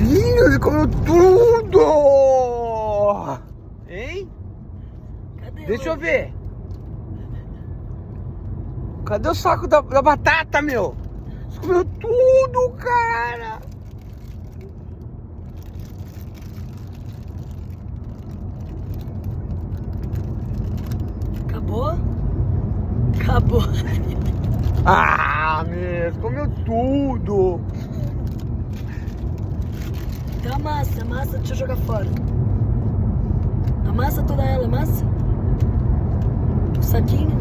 Ele comeu tudo! Hein? Cadê? Deixa eu ver. Cadê o saco da batata, meu? Você comeu tudo, cara! Acabou? Acabou. Ah, meu, você comeu tudo! Então amassa, amassa, deixa eu jogar fora. Amassa toda ela, amassa. O saquinho.